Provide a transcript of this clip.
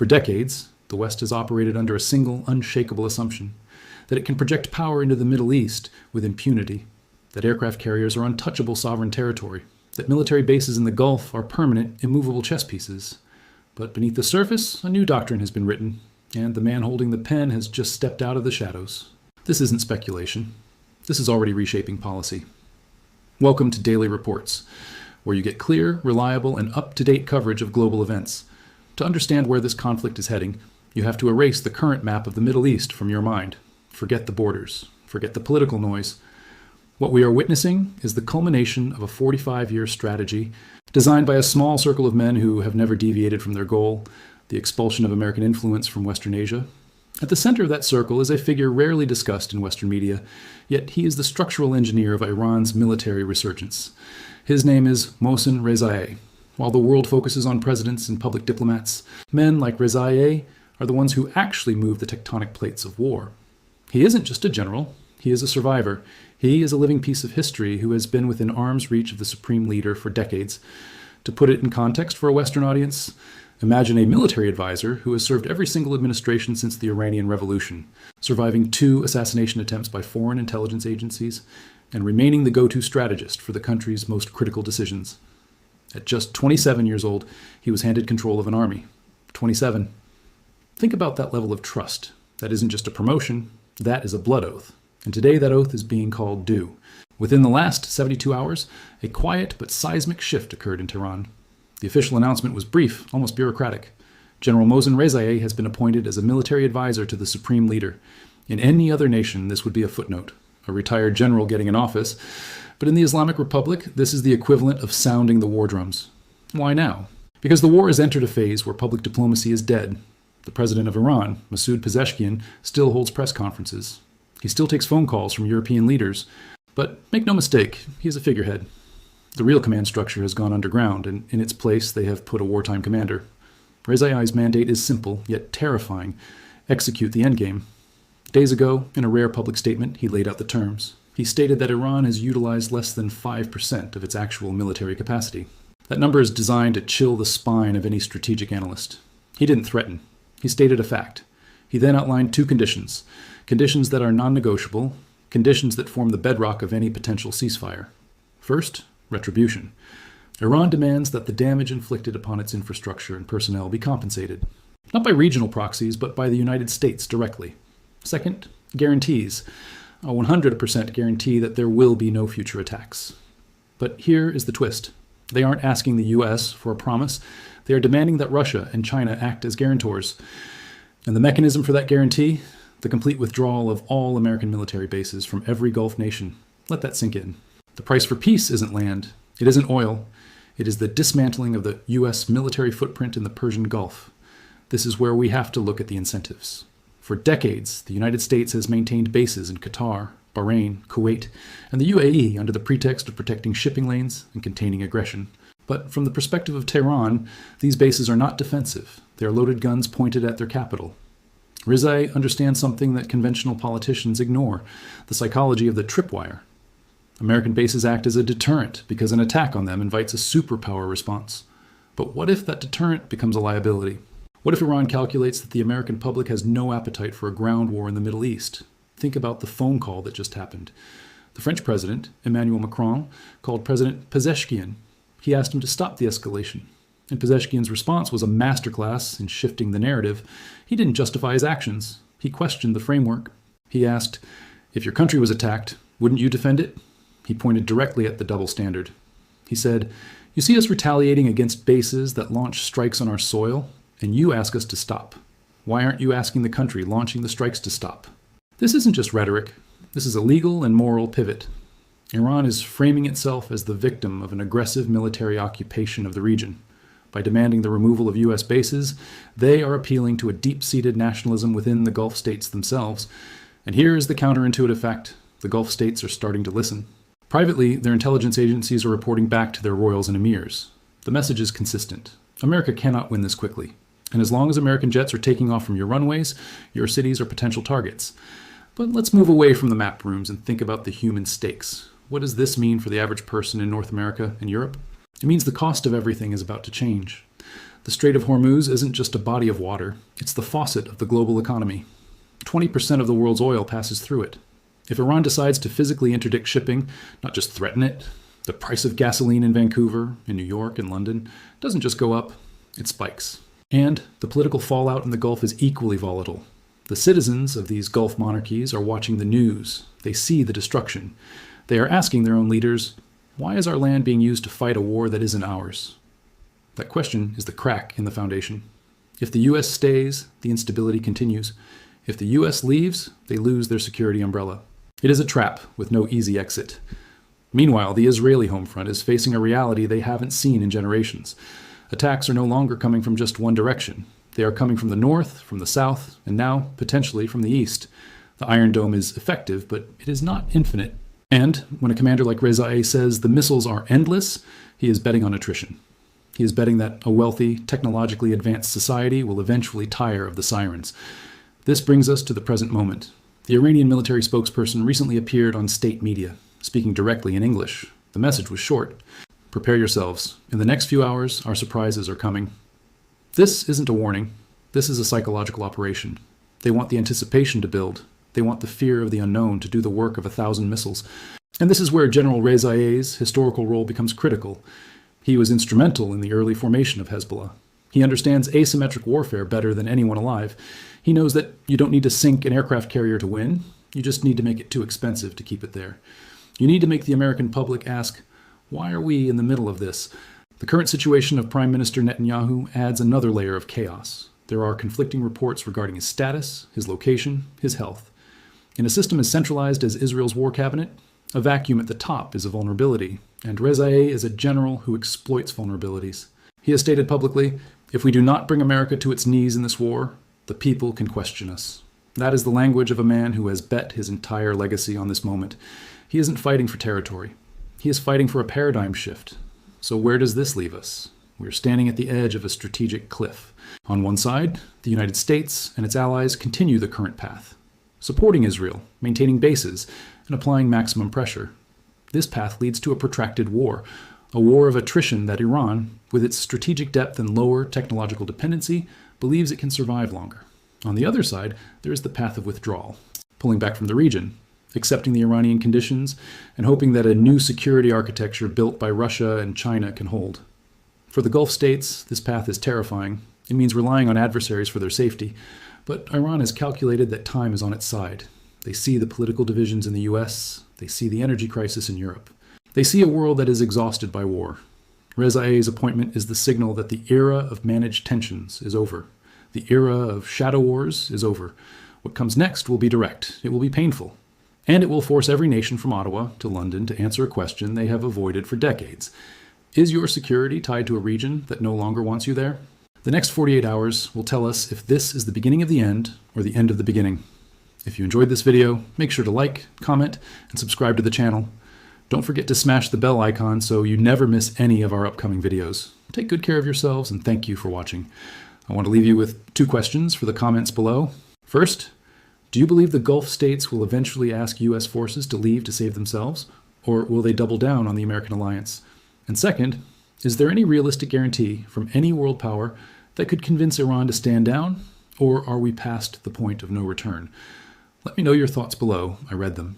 For decades, the West has operated under a single, unshakable assumption that it can project power into the Middle East with impunity, that aircraft carriers are untouchable sovereign territory, that military bases in the Gulf are permanent, immovable chess pieces. But beneath the surface, a new doctrine has been written, and the man holding the pen has just stepped out of the shadows. This isn't speculation. This is already reshaping policy. Welcome to Daily Reports, where you get clear, reliable, and up-to-date coverage of global events. To understand where this conflict is heading, you have to erase the current map of the Middle East from your mind. Forget the borders. Forget the political noise. What we are witnessing is the culmination of a 45-year strategy designed by a small circle of men who have never deviated from their goal, the expulsion of American influence from Western Asia. At the center of that circle is a figure rarely discussed in Western media, yet he is the structural engineer of Iran's military resurgence. His name is Mohsen Rezaei. While the world focuses on presidents and public diplomats, men like Rezaei are the ones who actually move the tectonic plates of war. He isn't just a general, he is a survivor. He is a living piece of history who has been within arm's reach of the supreme leader for decades. To put it in context for a Western audience, imagine a military advisor who has served every single administration since the Iranian Revolution, surviving 2 assassination attempts by foreign intelligence agencies, and remaining the go-to strategist for the country's most critical decisions. At just 27 years old, he was handed control of an army. 27. Think about that level of trust. That isn't just a promotion, that is a blood oath. And today that oath is being called due. Within the last 72 hours, a quiet but seismic shift occurred in Tehran. The official announcement was brief, almost bureaucratic. General Mohsen Rezaei has been appointed as a military advisor to the supreme leader. In any other nation, this would be a footnote, a retired general getting an office. But in the Islamic Republic, this is the equivalent of sounding the war drums. Why now? Because the war has entered a phase where public diplomacy is dead. The president of Iran, Masoud Pezeshkian, still holds press conferences. He still takes phone calls from European leaders. But make no mistake, he is a figurehead. The real command structure has gone underground, and in its place they have put a wartime commander. Rezaei's mandate is simple, yet terrifying. Execute the endgame. Days ago, in a rare public statement, he laid out the terms. He stated that Iran has utilized less than 5% of its actual military capacity. That number is designed to chill the spine of any strategic analyst. He didn't threaten. He stated a fact. He then outlined 2 conditions. Conditions that are non-negotiable, conditions that form the bedrock of any potential ceasefire. First, retribution. Iran demands that the damage inflicted upon its infrastructure and personnel be compensated. Not by regional proxies, but by the United States directly. Second, guarantees. A 100% guarantee that there will be no future attacks. But here is the twist. They aren't asking the US for a promise. They are demanding that Russia and China act as guarantors. And the mechanism for that guarantee? The complete withdrawal of all American military bases from every Gulf nation. Let that sink in. The price for peace isn't land. It isn't oil. It is the dismantling of the US military footprint in the Persian Gulf. This is where we have to look at the incentives. For decades, the United States has maintained bases in Qatar, Bahrain, Kuwait, and the UAE under the pretext of protecting shipping lanes and containing aggression. But from the perspective of Tehran, these bases are not defensive. They are loaded guns pointed at their capital. Rezaei understands something that conventional politicians ignore, the psychology of the tripwire. American bases act as a deterrent because an attack on them invites a superpower response. But what if that deterrent becomes a liability? What if Iran calculates that the American public has no appetite for a ground war in the Middle East? Think about the phone call that just happened. The French president, Emmanuel Macron, called President Pezeshkian. He asked him to stop the escalation. And Pezeshkian's response was a masterclass in shifting the narrative. He didn't justify his actions. He questioned the framework. He asked, if your country was attacked, wouldn't you defend it? He pointed directly at the double standard. He said, you see us retaliating against bases that launch strikes on our soil, and you ask us to stop. Why aren't you asking the country launching the strikes to stop? This isn't just rhetoric. This is a legal and moral pivot. Iran is framing itself as the victim of an aggressive military occupation of the region. By demanding the removal of U.S. bases, they are appealing to a deep-seated nationalism within the Gulf states themselves. And here is the counterintuitive fact. The Gulf states are starting to listen. Privately, their intelligence agencies are reporting back to their royals and emirs. The message is consistent. America cannot win this quickly. And as long as American jets are taking off from your runways, your cities are potential targets. But let's move away from the map rooms and think about the human stakes. What does this mean for the average person in North America and Europe? It means the cost of everything is about to change. The Strait of Hormuz isn't just a body of water, it's the faucet of the global economy. 20% of the world's oil passes through it. If Iran decides to physically interdict shipping, not just threaten it, the price of gasoline in Vancouver, in New York, and London doesn't just go up, it spikes. And the political fallout in the Gulf is equally volatile. The citizens of these Gulf monarchies are watching the news. They see the destruction. They are asking their own leaders, why is our land being used to fight a war that isn't ours? That question is the crack in the foundation. If the U.S. stays, the instability continues. If the U.S. leaves, they lose their security umbrella. It is a trap with no easy exit. Meanwhile, the Israeli home front is facing a reality they haven't seen in generations. Attacks are no longer coming from just one direction. They are coming from the north, from the south, and now, potentially, from the east. The Iron Dome is effective, but it is not infinite. And when a commander like Reza A says the missiles are endless, he is betting on attrition. He is betting that a wealthy, technologically advanced society will eventually tire of the sirens. This brings us to the present moment. The Iranian military spokesperson recently appeared on state media, speaking directly in English. The message was short. Prepare yourselves. In the next few hours, our surprises are coming. This isn't a warning. This is a psychological operation. They want the anticipation to build. They want the fear of the unknown to do the work of 1,000 missiles. And this is where General Rezai's historical role becomes critical. He was instrumental in the early formation of Hezbollah. He understands asymmetric warfare better than anyone alive. He knows that you don't need to sink an aircraft carrier to win. You just need to make it too expensive to keep it there. You need to make the American public ask, why are we in the middle of this? The current situation of Prime Minister Netanyahu adds another layer of chaos. There are conflicting reports regarding his status, his location, his health. In a system as centralized as Israel's war cabinet, a vacuum at the top is a vulnerability, and Reza A is a general who exploits vulnerabilities. He has stated publicly, if we do not bring America to its knees in this war, the people can question us. That is the language of a man who has bet his entire legacy on this moment. He isn't fighting for territory. He is fighting for a paradigm shift. So where does this leave us? We're standing at the edge of a strategic cliff. On one side, the United States and its allies continue the current path, supporting Israel, maintaining bases, and applying maximum pressure. This path leads to a protracted war, a war of attrition that Iran, with its strategic depth and lower technological dependency, believes it can survive longer. On the other side, there is the path of withdrawal, pulling back from the region, accepting the Iranian conditions, and hoping that a new security architecture built by Russia and China can hold. For the Gulf states, this path is terrifying. It means relying on adversaries for their safety. But Iran has calculated that time is on its side. They see the political divisions in the US. They see the energy crisis in Europe. They see a world that is exhausted by war. Reza A's appointment is the signal that the era of managed tensions is over. The era of shadow wars is over. What comes next will be direct. It will be painful. And it will force every nation from Ottawa to London to answer a question they have avoided for decades. Is your security tied to a region that no longer wants you there? The next 48 hours will tell us if this is the beginning of the end or the end of the beginning. If you enjoyed this video, make sure to like, comment, and subscribe to the channel. Don't forget to smash the bell icon so you never miss any of our upcoming videos. Take good care of yourselves, and thank you for watching. I want to leave you with 2 questions for the comments below. First, do you believe the Gulf states will eventually ask U.S. forces to leave to save themselves, or will they double down on the American alliance? And second, is there any realistic guarantee from any world power that could convince Iran to stand down, or are we past the point of no return? Let me know your thoughts below. I read them.